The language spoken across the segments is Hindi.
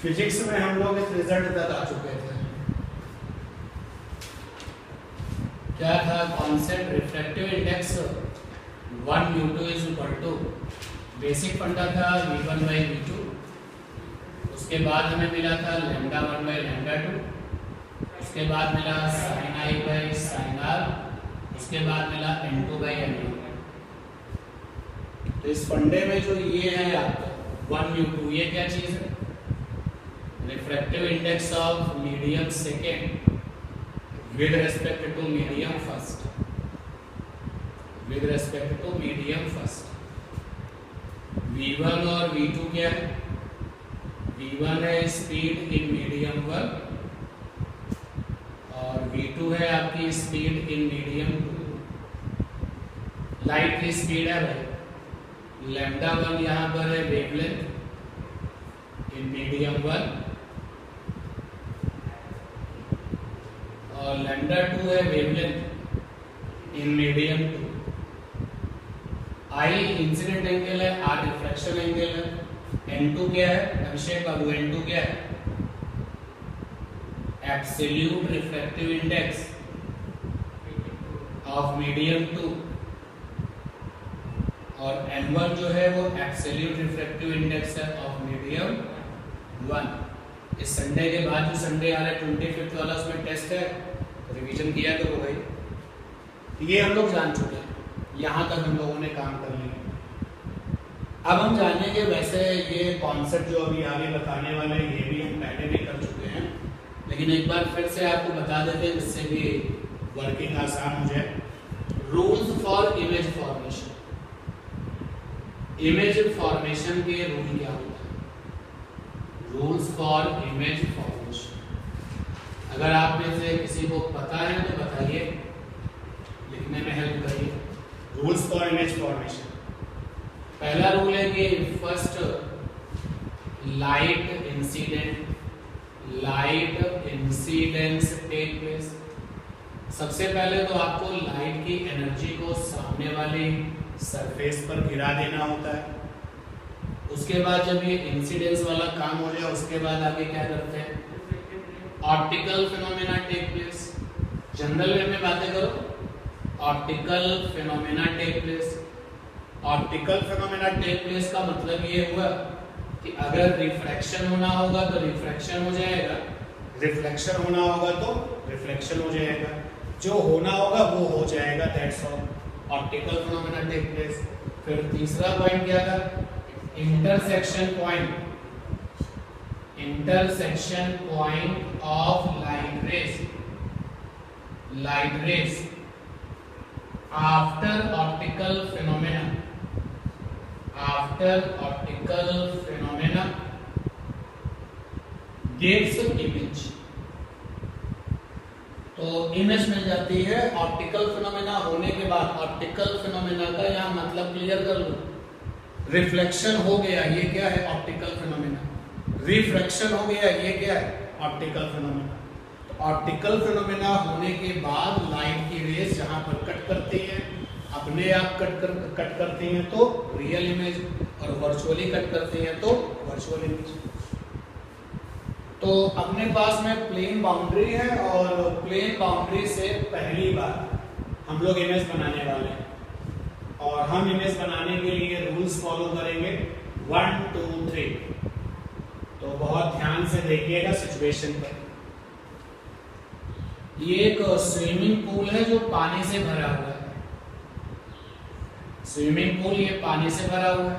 फिजिक्स में हम लोग इस रिजल्ट तक आ चुके थे। क्या था concept? Refractive index 1u2 is equal to basic फंडा था v1 बाई v2, उसके बाद हमें मिला था लैम्डा 1 बाई लैम्डा 2, उसके बाद मिला sine i by sine r, उसके बाद मिला n2 बाई n1। तो इस फंडे में जो ये है आपका 1u2, ये क्या चीज है? Refractive index of medium second with respect to medium first, with respect to medium first। v1 और v2 क्या है? v1 है स्पीड इन मीडियम 1 और v2 है आपकी स्पीड इन मीडियम 2। लाइट की स्पीड है भाई, लैम्डा 1 यहाँ पर है वेवलेंथ इन मीडियम 1 और लैम्डा 2 है wavelength in medium 2। I incident angle है, आर रिफ्रैक्शन एंगल है, n2 क्या है? अभिषेक बाबू n2 क्या है? Absolute refractive index of medium 2 और n1 जो है वो एब्सोल्यूट रिफ्रैक्टिव इंडेक्स है ऑफ मीडियम 1। इस संडे के बाद जो संडे आ रहा है 25th वाला, उसमें टेस्ट है, रिवीजन किया करो भाई। ये हम लोग जान चुके हैं, यहाँ तक हम लोगों ने काम कर लिया। अब हम जानेंगे, वैसे ये कॉन्सेप्ट जो अभी आगे बताने वाले हैं ये भी हम पहले भी कर चुके हैं, लेकिन एक बार फिर से आपको बता देते हैं जिससे भी वर्किंग आसान हो जाए। Rules for image formation. Image formation के रूल क्या होता है? Rules for image formation. अगर आप में से किसी को पता है तो बताइए, लिखने में हेल्प करिए। Rules for image formation. पहला रूल है कि first light incidence take place. सबसे पहले तो आपको लाइट की एनर्जी को सामने वाली सरफेस पर गिरा देना होता है। उसके बाद जब ये इंसिडेंस वाला काम हो जाए उसके बाद आगे क्या करते हैं? Optical phenomena take place. General way में बातें करो, optical phenomena take place. Optical phenomena take place का मतलब ये हुआ कि अगर रिफ्रैक्शन होना होगा तो रिफ्रैक्शन हो जाएगा, रिफ्लेक्शन होना होगा तो रिफ्लेक्शन हो जाएगा, जो होना होगा वो हो जाएगा। That's all. Optical phenomena take place. फिर तीसरा पॉइंट क्या था? Intersection point. Intersection point of light rays after optical phenomena gives image. तो इमेज मिल जाती है ऑप्टिकल फिनोमेना होने के बाद। ऑप्टिकल फिनोमेना का यहाँ मतलब क्लियर कर लो। रिफ्लेक्शन हो गया, ये क्या है? Optical phenomena. रिफ्रैक्शन हो गया, ये क्या है? Optical phenomena. तो ऑप्टिकल फिनोमेना होने के बाद लाइट की रेस जहां पर कट करती है, अपने आप कट करती हैं तो रियल इमेज, और वर्चुअली कट करती हैं तो वर्चुअल इमेज। तो अपने पास में प्लेन बाउंड्री है और प्लेन बाउंड्री से पहली बार हम लोग इमेज बनाने वाले हैं, और हम इमेज बनाने के लिए रूल्स फॉलो करेंगे 1 2 3। तो बहुत ध्यान से देखिएगा सिचुएशन पर। ये एक स्विमिंग पूल है जो पानी से भरा हुआ है। स्विमिंग पूल ये पानी से भरा हुआ है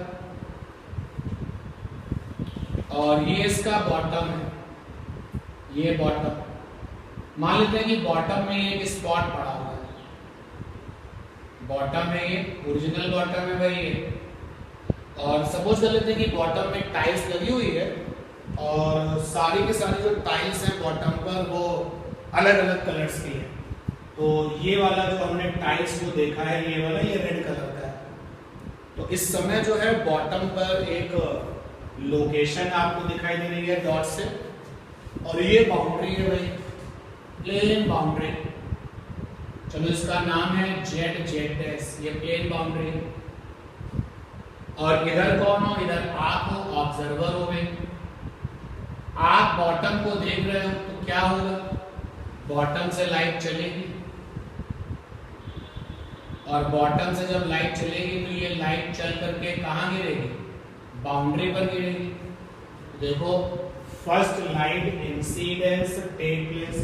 और ये इसका बॉटम है, ये बॉटम। मान लेते हैं कि बॉटम में एक स्पॉट पड़ा हुआ है। बॉटम में ये ओरिजिनल बॉटम है भाई ये, और सपोज कर लेते हैं कि बॉटम में टाइल्स लगी हुई है और सारी की सारी जो टाइल्स हैं बॉटम पर वो अलग अलग कलर्स की है। तो ये वाला जो हमने टाइल्स को देखा है, ये वाला ये रेड कलर का है। तो इस समय जो है बॉटम पर एक लोकेशन आपको दिखाई दे रही है डॉट से, और ये बाउंड्री है भाई, प्लेन बाउंड्री। चलो इसका नाम है जेड डैश, ये प्लेन बाउंड्री है। और इधर कौन हो? इधर आप हो, ऑब्जर्वर हो भाई। आप बॉटम को देख रहे हो तो क्या होगा, बॉटम से लाइट चलेगी और बॉटम से जब लाइट चलेगी तो ये लाइट चल करके कहाँ गिरेगी, बाउंड्री पर गिरेगी। देखो first light incidence take place,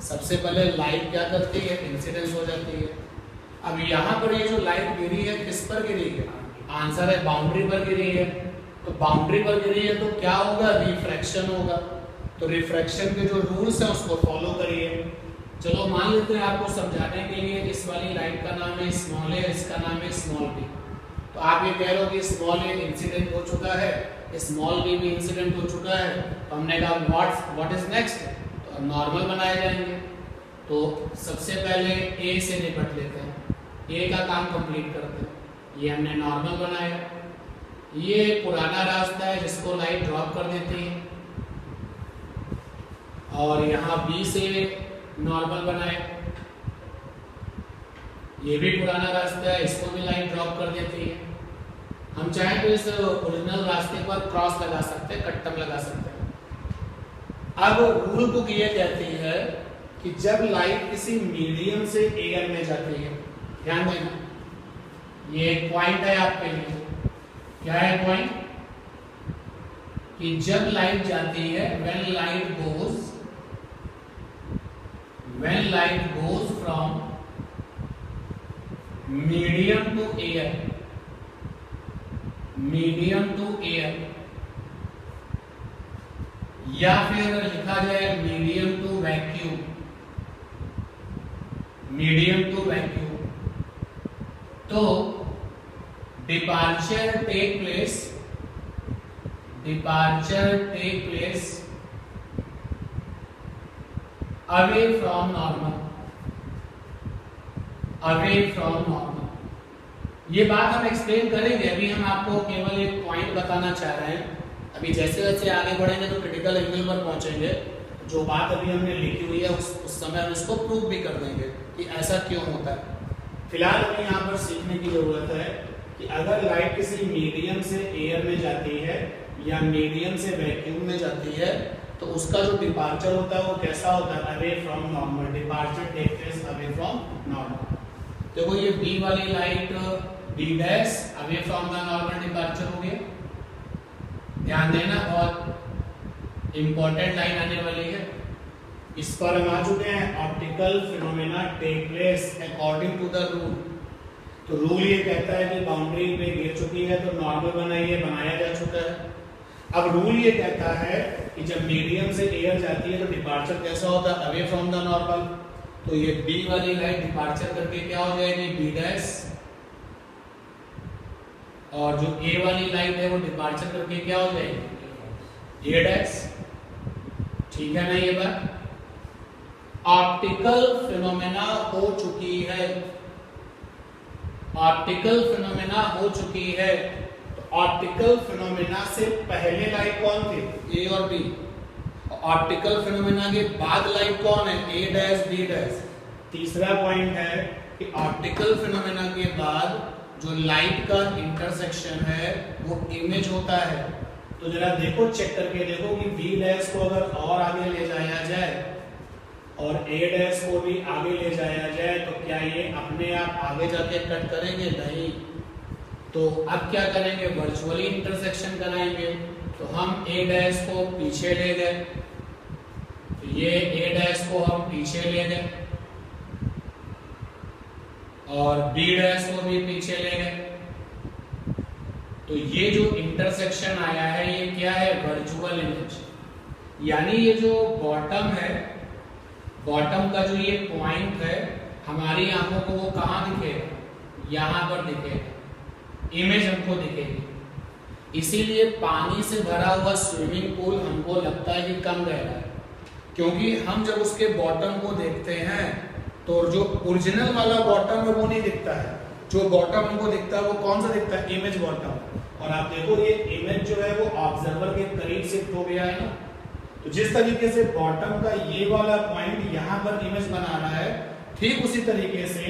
सबसे पहले लाइट क्या करती है, इंसिडेंस हो जाती है। अब यहाँ पर ये जो लाइट गिरी है किस पर गिरी है, आंसर है बाउंड्री पर गिरी है। तो बाउंड्री पर गिरी है तो क्या होगा, रिफ्रैक्शन होगा। तो रिफ्रैक्शन के जो रूल्स हैं उसको फॉलो करिए। चलो मान लेते हैं आपको समझाने के लिए इस वाली लाइट का नाम है स्मॉल ए, इसका नाम है स्मॉल बी। तो आप ये कह रहे हो कि स्मॉल ए इंसिडेंट हो चुका है, स्मॉल बी भी इंसिडेंट हो चुका है, तो हमने कहा व्हाट इज नेक्स्ट, तो नॉर्मल बनाए जाएंगे। तो सबसे पहले ए से निपट लेते हैं, ए का काम कंप्लीट करते हैं। ये हमने नॉर्मल बनाया, ये पुराना रास्ता है जिसको लाइट ड्रॉप कर देती है, और यहाँ बी से नॉर्मल बनाया, ये भी पुराना रास्ता है, इसको भी लाइट ड्रॉप कर देती है। हम चाहें तो इस ओरिजिनल रास्ते पर क्रॉस लगा सकते हैं, कट्टम लगा सकते हैं। अब रूल बुक ये कहती है कि जब लाइट किसी मीडियम से एयर में जाती है, ध्यान देना ये एक पॉइंट है आपके लिए, क्या है पॉइंट, कि जब लाइट जाती है when light goes from medium to air, या फिर लिखा जाए मीडियम टू वैक्यूम, तो departure take place away from normal. ये बात हम एक्सप्लेन करेंगे, अभी हम आपको केवल एक पॉइंट बताना चाह रहे हैं। अभी जैसे जैसे आगे बढ़ेंगे तो क्रिटिकल एंगल पर पहुंचेंगे, जो बात अभी हमने लिखी हुई है उस समय हम इसको प्रूव भी कर देंगे कि ऐसा क्यों होता है। फिलहाल हमें यहाँ पर सीखने की जरूरत है कि अगर लाइट किसी मीडियम से एयर में जाती है या मीडियम से वैक्यूम में जाती है तो उसका जो डिपार्चर होता है वो कैसा होता है, away from normal. Departure take place away from normal. देखो ये बी वाली light B dash away from the normal departure हो गया, ध्यान देना बहुत इंपॉर्टेंट लाइन आने वाली है। इस पर हम आ चुके हैं, optical phenomena take place according to the rule. तो रूल ये कहता है कि बाउंड्री पे गिर चुकी है तो नॉर्मल बनाया जा चुका है। अब रूल ये कहता है कि जब मीडियम से एयर जाती है तो डिपार्चर कैसा होता है, अवे फ्रॉम द नॉर्मल। तो ये बी वाली लाइट डिपार्चर करके क्या हो जाएगी, बी डैश, और जो ए वाली लाइट है वो डिपार्चर करके क्या हो जाएगी, ए डैश। ठीक है ना ये बात। ऑप्टिकल फिनोमेना हो चुकी है, तो ऑप्टिकल फिनोमेना से पहले लाइट कौन थी, ए और बी। ऑप्टिकल फिनोमेना के बाद लाइट कौन है, ए डैश बी डैश। तीसरा पॉइंट है कि ऑप्टिकल फिनोमेना के बाद जो लाइट का इंटरसेक्शन है वो इमेज होता है। तो जरा देखो, चेक करके देखो कि बी डैश को अगर और आगे ले जाया जाए और ए डैश को भी आगे ले जाया जाए तो क्या ये अपने आप आगे जाके कट करेंगे, नहीं। तो अब क्या करेंगे, वर्चुअली इंटरसेक्शन कराएंगे। तो हम ए डैश को पीछे ले गए, तो ये ए डैश को हम पीछे ले गए और बी डैश को भी पीछे ले गए। तो ये जो इंटरसेक्शन आया है ये क्या है, वर्चुअल इमेज। यानी ये जो बॉटम है, बॉटम का जो ये पॉइंट है हमारी आंखों को वो कहाँ दिखेगा, यहाँ पर दिखेगा, इमेज हमको दिखेगी। इसीलिए पानी से भरा हुआ स्विमिंग पूल हमको लगता है कि कम गहरा है, क्योंकि हम जब उसके बॉटम को देखते हैं तो जो ओरिजिनल वाला बॉटम है वो नहीं दिखता है। जो बॉटम हमको दिखता है वो कौन सा दिखता है, इमेज बॉटम। और आप देखो ये इमेज जो है वो ऑब्जर्वर के करीब शिफ्ट हो गया है ना। तो जिस तरीके से बॉटम का ये वाला पॉइंट यहाँ पर इमेज बना रहा है, ठीक उसी तरीके से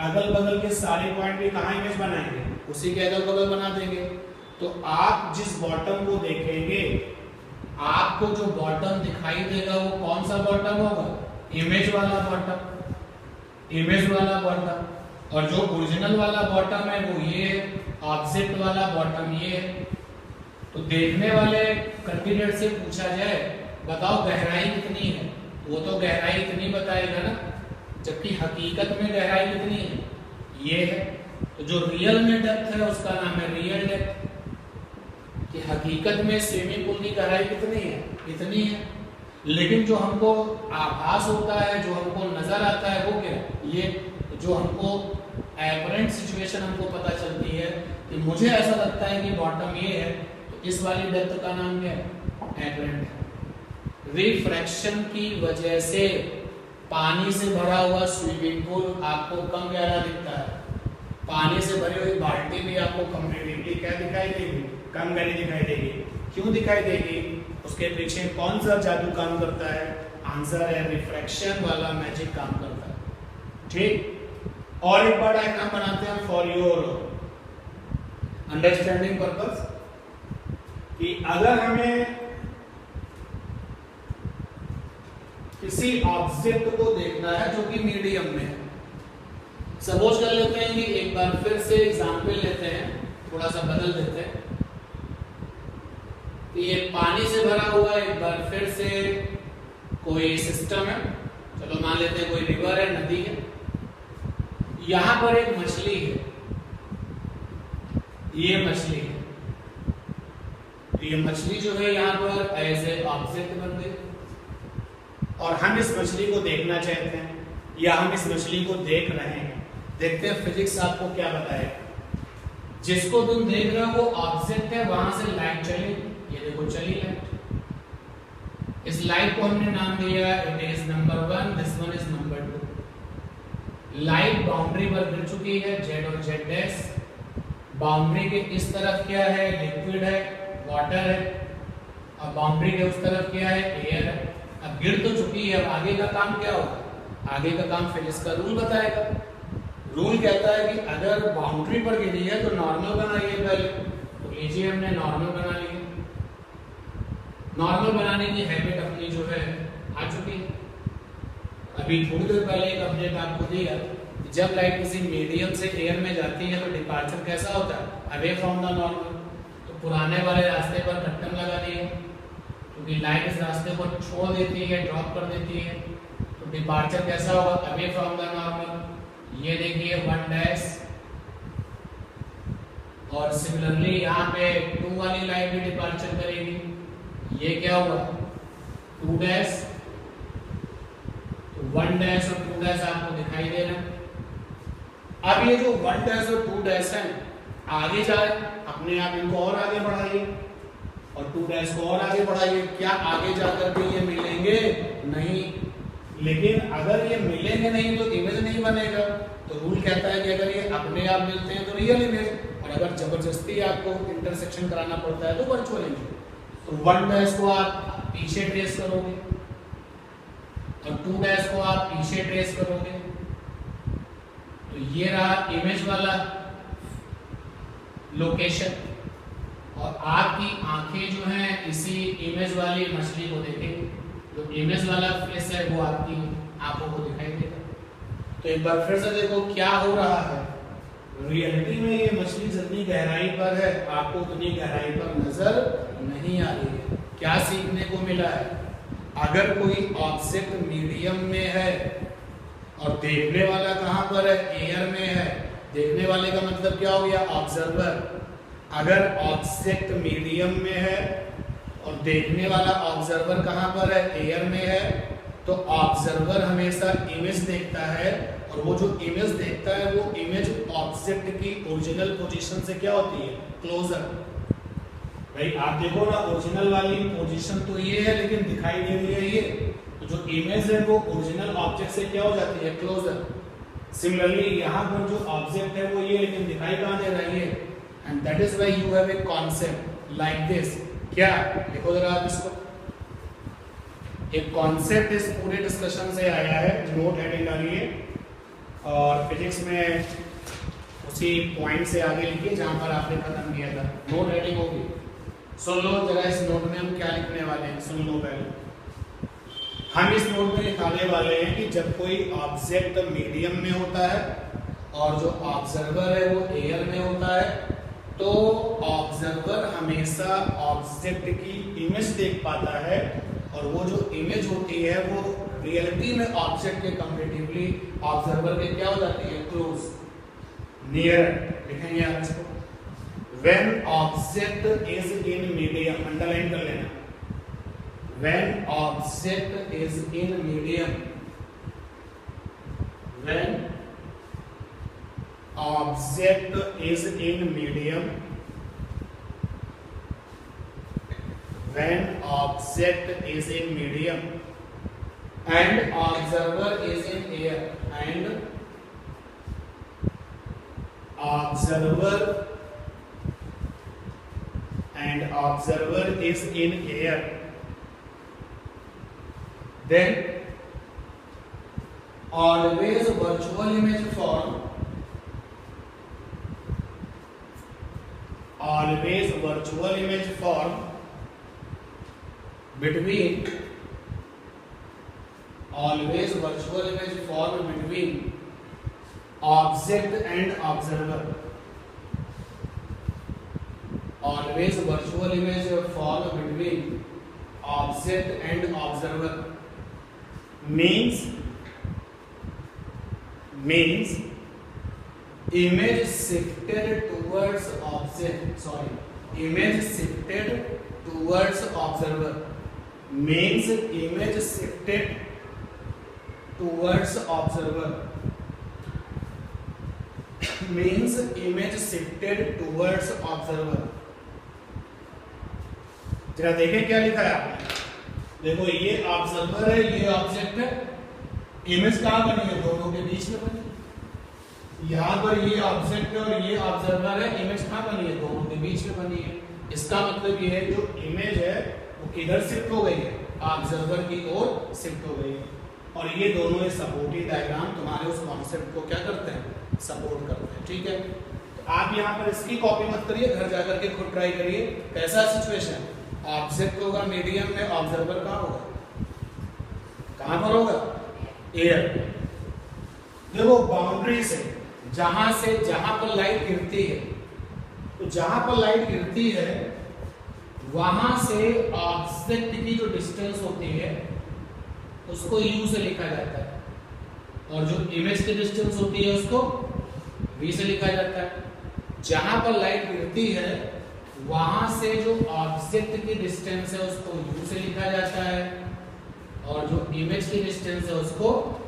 अगल बगल के सारे पॉइंट भी कहाँ इमेज बनाएंगे, उसी के अगल बगल बना देंगे। तो आप जिस बॉटम को देखेंगे आपको जो बॉटम दिखाई देगा वो कौन सा बॉटम होगा? इमेज वाला बॉटम, इमेज वाला बॉटम। और जो ओरिजिनल वाला बॉटम है वो ये है, ऑब्जेक्ट वाला बॉटम ये है। तो देखने वाले कैंडिडेट से पूछा जाए बताओ गहराई कितनी है, वो तो गहराई इतनी बताएगा ना, जबकि हकीकत में गहराई कितनी है ये है। तो जो रियल में डेप्थ है उसका नाम है रियल डेप्थ, कि हकीकत में स्विमिंग पूल की गहराई कितनी है, इतनी है। लेकिन जो हमको आभास होता है, जो हमको नजर आता है वो क्या, ये जो हमको एपरेंट सिचुएशन हमको पता चलती है कि मुझे ऐसा लगता है कि बॉटम ये है, तो इस वाली डेप्थ का नाम क्या है, एपरेंट है। रिफ्रैक्शन की वजह से पानी से भरा हुआ स्विमिंग पूल आपको कम गहरा दिखता है, पानी से भरी हुई बाल्टी भी आपको कंपेरेटिवली क्या दिखाई देगी, कम गहरी दिखाई देगी। क्यों दिखाई देगी, उसके पीछे कौन सा जादू काम करता है? आंसर है रिफ्रैक्शन वाला मैजिक काम करता है। ठीक, और एक बार डायग्राम बनाते हैं फॉर योर अंडरस्टैंडिंग पर्पस, कि अगर हमें किसी ऑब्जेक्ट को देखना है जो कि मीडियम में है, सपोज कर लेते हैं कि एक बार फिर से एग्जाम्पल लेते हैं, थोड़ा सा बदल देते हैं। ये पानी से भरा हुआ एक बार फिर से कोई सिस्टम है, चलो मान लेते हैं कोई रिवर है, नदी है। यहां पर एक मछली है, ये मछली है, ये मछली जो है यहां पर एज ए ऑब्जेक्ट बन गई, और हम इस मछली को देखना चाहते हैं या हम इस मछली को देख रहे हैं। देखते हैं फिजिक्स आपको क्या बताएगा। जिसको तुम देख रहे हो वो ऑब्जेक्ट है, वहां से लाइट चली, ये देखो चली लाइट। इस लाइट को हमने नाम दिया it is number 1, this one is number 2। Light boundary पर गिर चुकी है, जेड और जेड डैश। बाउंड्री के इस तरफ क्या है, लिक्विड है, वाटर है, और बाउंड्री के उस तरफ क्या है, एयर है। अब गिर तो चुकी है, अब आगे का काम क्या होगा, आगे का काम फिजिक्स का रूल बताएगा। रूल कहता है कि अगर बाउंड्री पर गिरी है तो नॉर्मल बनाइए पहले, तो लीजिए हमने नॉर्मल बना लिया। नॉर्मल बनाने की हैबिट अपनी जो है आ चुकी है। अभी थोड़ी देर पहले एक अपडेट आपको दिया, जब लाइट किसी मीडियम से एयर में जाती है तो डिपार्चर कैसा होता है, अवे फ्रॉम द नॉर्मल। तो पुराने वाले रास्ते पर ढक्कन लगा दिए, क्योंकि लाइट इस रास्ते को छोड़ देती है, ड्रॉप कर देती है, तो डिपार्चर कैसा होगा, अवे फ्रॉम द नॉर्मल। ये देखिए 1 डैश, और सिमिलरली यहाँ पे 2 वाली लाइट भी डिपार्चर करेगी। ये क्या हुआ, 2 डैश, तो 1 डैश और 2 डैश आपको दिखाई दे रहा है। अब ये जो 1 डैश और 2 डैश है आगे जाए, अपने आप इनको और आगे बढ़ाइए, और 2 डैश को और आगे बढ़ाइए। क्या आगे जाकर के ये मिलेंगे? नहीं। लेकिन अगर ये मिलेंगे नहीं तो इमेज नहीं बनेगा। तो रूल कहता है कि अगर ये अपने आप मिलते हैं तो रियल इमेज, और अगर जबरदस्ती आपको इंटरसेक्शन कराना पड़ता है तो वर्चुअल इमेज। तो 1 डैश को आप पीछे ट्रेस करोगे और 2 डैश को आप पीछे ट्रेस करोगे, तो ये रहा इमेज वाला लोकेशन, और आपकी आंखें जो हैं इसी इमेज वाली मछली को देखेंगे। जो इमेज वाला फेस है वो आपकी आंखों को दिखाई देगा। तो एक बार फिर से देखो क्या हो रहा है। रियलिटी में ये मछली जितनी गहराई पर है आपको उतनी गहराई पर नजर नहीं आ रही है। क्या सीखने को मिला है, अगर कोई ऑब्जेक्ट मीडियम में है और देखने वाला कहां पर है, एयर में है, देखने वाले का मतलब क्या हो गया, ऑब्जर्वर। अगर ऑब्जेक्ट मीडियम में है और देखने वाला ऑब्जर्वर कहां पर है, एयर में है, तो ऑब्जर्वर हमेशा इमेज देखता है, और वो जो इमेज देखता है वो इमेज ऑब्जेक्ट की ओरिजिनल पोजीशन से क्या होती है, क्लोजर। भाई आप देखो ना, ओरिजिनल वाली पोजीशन तो ये है लेकिन दिखाई दे रही है ये, तो जो इमेज है वो ओरिजिनल ऑब्जेक्ट से क्या हो जाती है, क्लोजर। सिमिलरली यहाँ पर जो ऑब्जेक्ट है वो ये, लेकिन दिखाई कहाँ दे रहा है ये, and that is why you have a concept like this. क्या, देखो जरा आप इसको, एक कॉन्सेप्ट इस पूरे डिस्कशन से आया है, नोट हेडिंग आ रही है, और फिजिक्स में उसी पॉइंट से आगे लिखिए जहां पर आपने खत्म किया था, नोट हेडिंग होगी। सुन लो जरा, इस नोट में हम क्या लिखने वाले हैं, सुन लो पहले। हम इस नोट में लिखाने वाले हैं कि जब कोई ऑब्जेक्ट मीडियम में होता है और जो ऑब्जर्वर है वो एयर में होता है, तो ऑब्जर्वर हमेशा ऑब्जेक्ट की इमेज देख पाता है, और वो जो इमेज होती है वो रियलिटी में ऑब्जेक्ट के कंपैरेटिवली ऑब्जर्वर के क्या हो जाती है, क्लोज, नियर। लिखेंगे आप इसको, when object is in medium, underline कर लेना, when object is in medium, when object is in medium, when object is in medium and observer is in air, and observer is in air, then always virtual image form, always virtual image form between, always virtual image form between object and observer, always virtual image form between object and observer, means image shifted towards object, sorry, image shifted towards observer, means image shifted towards observer, means image shifted towards observer। जरा देखें क्या लिखा है आपने, देखो ये ऑब्जर्वर है, ये ऑब्जेक्ट है, इमेज कहां बनी है, दोनों के बीच में बनी, यहां पर ये ऑब्जेक्ट है और ये ऑब्जर्वर है, इमेज कहां बनी है, दोनों के बीच में बनी है। इसका मतलब ये है जो इमेज है वो किधर शिफ्ट हो गई है, ऑब्जर्वर की ओर शिफ्ट हो गई है, और ये दोनों सपोर्टिव डायग्राम तुम्हारे उस कॉन्सेप्ट को क्या करते हैं, सपोर्ट करते हैं। ठीक है, तो आप यहाँ पर इसकी कॉपी मत करिए, घर जाकर के खुद ट्राई करिए। कैसा सिचुएशन, ऑब्जेक्ट होगा मीडियम में, ऑब्जर्वर कहाँ होगा, कहां पर होगा, एयर। देखो बाउंड्री से जहां पर लाइट गिरती है, तो जहां पर लाइट गिरती है वहां से ऑब्जेक्ट की जो डिस्टेंस होती है उसको u से लिखा जाता है, और जो इमेज की डिस्टेंस होती है उसको v से लिखा जाता है। जहां पर लाइट गिरती है वहां से जो ऑब्जेक्ट की डिस्टेंस है उसको u से लिखा जाता है, और जो इमेज की डिस्टेंस है उसको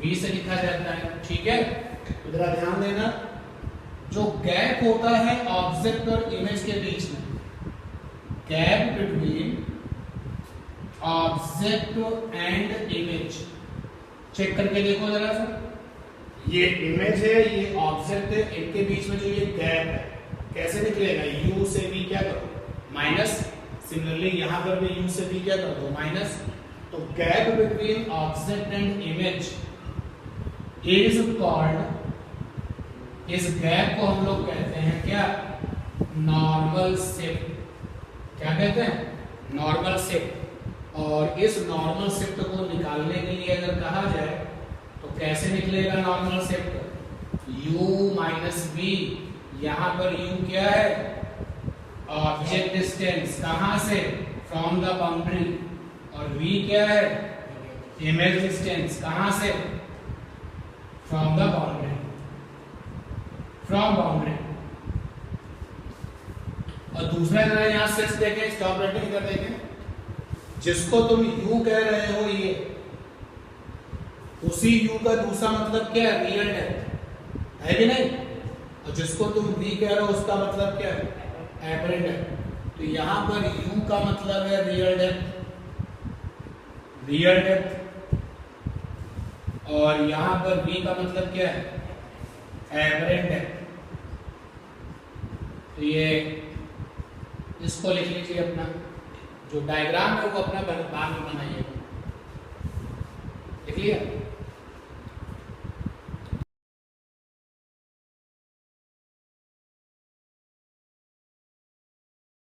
v से लिखा जाता है। ठीक है, तो जरा ध्यान देना, जो गैप होता है ऑब्जेक्ट और इमेज के बीच में, gap between object and image, check करके देखो जरा सा, ये इमेज है, ये ऑब्जेक्ट है, इनके बीच में जो ये गैप है कैसे निकलेगा, u से v क्या करो, माइनस। सिमिलरली यहां पर भी u से v क्या कर दो, माइनस। तो gap between object and image is called, इस गैप को हम लोग कहते हैं क्या, नॉर्मल शिफ्ट। क्या कहते हैं, नॉर्मल शिफ्ट। और इस नॉर्मल शिफ्ट को निकालने के लिए अगर कहा जाए तो कैसे निकलेगा normal shift, u minus v, यहां पर u क्या है, ऑब्जेक्ट डिस्टेंस, कहां से, फ्रॉम द बाउंड्री, और v क्या है, इमेज डिस्टेंस, कहां से, from the boundary, from boundary. और दूसरा जरा यहां सेट्स देखें, स्टॉप राइटिंग कर देखें, जिसको तुम u कह रहे हो ये, उसी u का दूसरा मतलब क्या है, रियल डेप्थ है कि नहीं, और जिसको तुम v कह रहे हो उसका मतलब क्या है, एपरेंट डेप्थ। तो यहां पर u का मतलब है रियल डेप्थ, रियल डेप्थ, और यहां पर v का मतलब क्या है, एपरेंट डेप्थ। तो ये इसको लिख लीजिए, अपना जो डायग्राम है वो अपना बाद में बनाइएगा, लिख लिया।